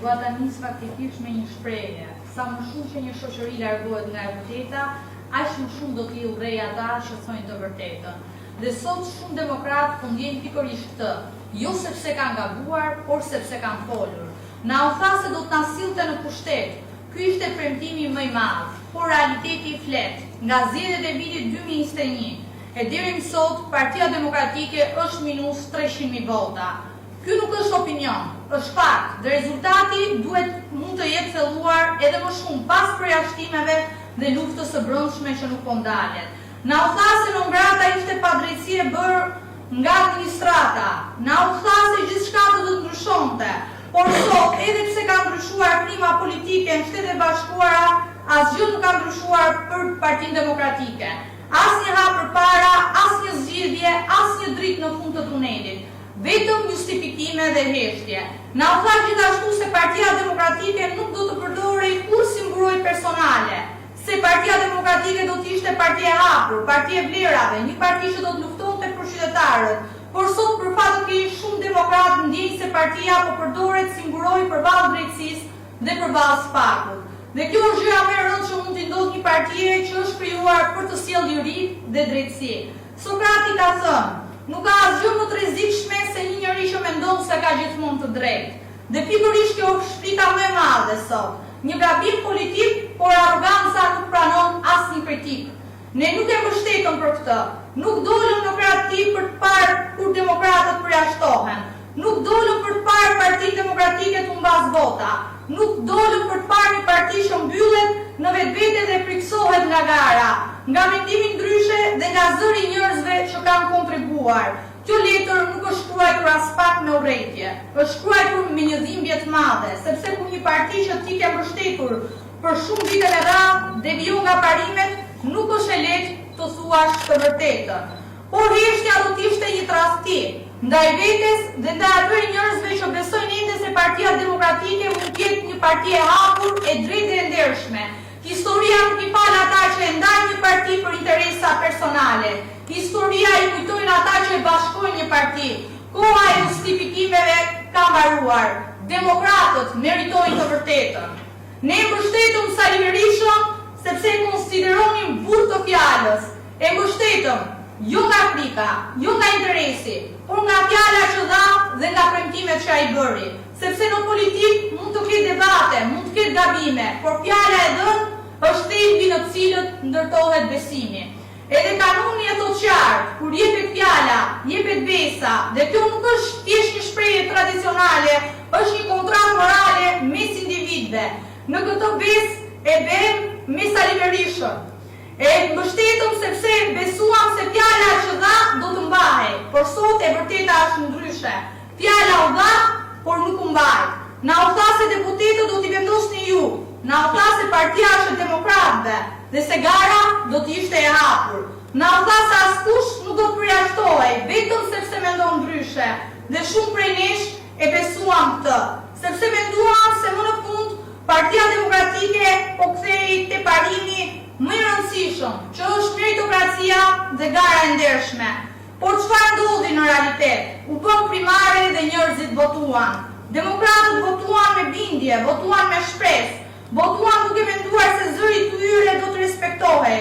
dua ta nis faktikisht me një shprehje. Sa më shumë që një shoqëri largohet nga e vërteta, aq më shumë do t'i urrej ata që thojnë të vërtetën. Dhe sot shumë demokratë po ndjejnë pikërisht këtë, jo sepse kanë gabuar, por sepse kanë folur. Na u tha se do të na sillte në pushtet. Ky ishte premtimi më i madh, por realiteti i flet. Nga zgjedhjet e vitit 2021 e deri më sot, Partia Demokratike është minus 300.000 vota. Ky nuk është opinion, është fakt, dhe rezultati mund të jetë thelluar edhe më shumë pas përjashtimeve dhe luftës së brendshme që nuk po ndalet. Na u tha se non-grata ishte padrejtësi e bërë nga administrata. Na u tha se gjithçka do të ndryshonte. Por sot, edhe pse ka ndryshuar klima politike në Shtetet Bashkuara, asgjë nuk ka ndryshuar për Partinë Demokratike. Asnjë hap përpara, asnjë zgjidhje, asnjë dritë në fund të tunelit. Vetëm justifikime dhe heshtje. Na u tha gjithashtu se Partia Demokratike nuk do të përdorej kur si mbrojtje personale, se Partia Demokratike do të ishte parti e hapur, parti e vlerave, një parti që do të luftonte për qytetarët. Por sot për fat të keq shumë demokratë ndjejnë se partia po përdoret si mbrojtje përballë drejtësisë dhe përballë spakut. Dhe kjo është gjëja më e rëndë që mund t'i ndodhë një partie që është krijuar për të sjellë liri dhe drejtësi. Sokrati ka thënë, nuk ka asgjë më të rrezikshme se një njeri që mendon se ka gjithmonë të drejtë. Dhe pikërisht kjo është shpika më e madhe sot. Një gabim politik, por arroganca nuk pranon asnjë kritikë. Ne nuk e mbështetëm për këtë. Nuk dolëm në krahati për të parë kur demokratët përjashtohen. Nuk dolëm për të parë Partinë Demokratike të mbas vota. Nuk dolëm për të parë një parti që mbyllet në vetvete dhe friksohet nga gara, nga mendimi ndryshe dhe nga zëri i njerëzve që kanë kontribuar. Kjo letër nuk është shkruar as pak me urrejtje, është shkruar me një dhimbje të madhe, sepse kur një parti që ti ke mbështetur për shumë vite me radhë devijon nga parimet, nuk është e lehtë të thuash të vërtetën. Por heshtja do të ishte një tradhti ndaj vetes dhe ndaj atyre njerëzve që besojnë ende se Partia Demokratike mund të jetë një parti e hapur, e drejtë dhe e ndershme. Historia nuk i fal ata që e ndajnë një parti për interesa personale. Historia i kujtojnë ata që e bashkojnë një parti. Koha e justifikimeve ka mbaruar. Demokratët meritojnë të vërtetën. Ne mbështetëm Sali Berishën sepse e konsideronim burr të fjalës. E mbështetëm jo nga frika, jo nga interesi, por nga fjala që dha dhe nga premtimet që ai bëri. Sepse në politik mund të ketë debate, mund të ketë gabime, por fjala e dhënë është thelbi në të cilët ndërtohet besimi. Edhe kanuni e thotë qartë, kur jepet fjala, jepet besa, dhe kjo nuk është thjesht një shprehje tradicionale, është një kontratë morale mes individëve. Në këtë besë e bëm me Sali Berishën. E mbështetëm sepse besuam se fjala që dha do të mbahej, por sot e vërteta është ndryshe. Fjala u dha, por nuk u mbajt. Na u tha se deputetët do t'i vendosni ju. Na u tha se partia është e demokratëve dhe se gara do të ishte e hapur. Na u tha se askush nuk do të përjashtohej, vetëm sepse mendon ndryshe. Dhe shumë prej nesh e besuam këtë, sepse menduam se më në fund Partia Demokratike po kthehej te parimi më i rëndësishëm, që është meritokracia dhe gara e ndershme. Por çfarë ndodhi në realitet? U bën primare dhe njerëzit votuan. Demokratët votuan me bindje, votuan me shpresë, votuan duke menduar se zëri i tyre do të respektohej.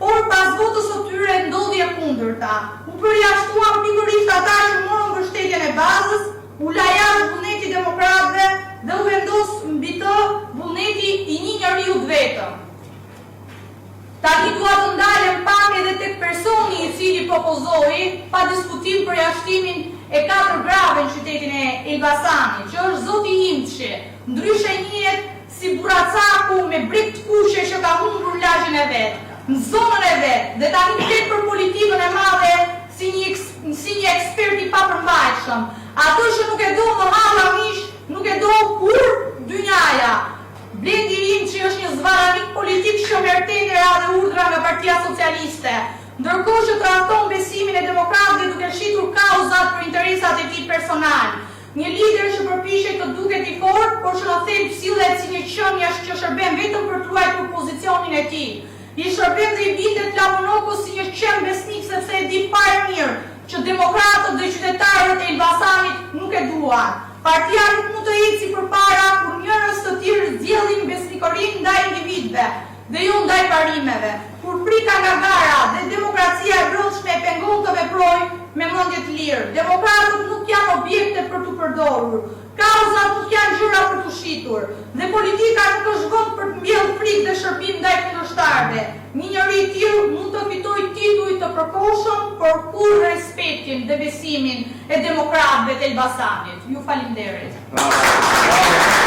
Por pas votës së tyre ndodhi e kundërta. U përjashtuan pikërisht ata që morën mbështetjen e bazës, u la jashtë vullneti demokratëve dhe u vendos mbi të vullneti i një njeriu të vetëm. Tani dua të ndalem pak edhe tek personi i cili propozoi pa diskutim përjashtimin e 4 grave në qytetin e Elbasanit, që është zoti Imçi, ndryshe njihet si Buracaku me brek të kuqe që ka humbur lagjin e vet, në zonën e vet, dhe tani flet për politikën e madhe si një ekspert i papërmbajtshëm. Ato që nuk e do më halla mish, nuk e do kur dynjaja. Blendi Imçi është një zvaranik politik që merrtendera dhe urdhra nga Partia Socialiste, ndërkohë që trahton besimin e demokratëve duke shitur kauzat për interesat e tij personal. Një lider që përpiqet të duket i fortë, por që në thelb sillet si një qeniash që shërben vetëm për të ruajtur pozicionin e tij. I shërben dhe i bindet Flamunokos si një qen besnik sepse e di fare mirë që demokratët dhe qytetarët e Elbasanit nuk e duan. Partia nuk mund të eci përpara kur dhe ju ndaj parimeve, kur prika nga gara dhe demokracia e brendshme e pengon të veprojë me mendje të lirë. Demokratët nuk janë objekte për të përdorur, kauzat nuk janë gjëra për të shitur, dhe politika nuk është vend për të mbjellë frikë dhe shërbim ndaj kundërshtarëve. Një njeri i tillë mund të fitojë tituj të përkohshëm, por kur respektin dhe besimin e demokratëve të Elbasanit. Ju faleminderit.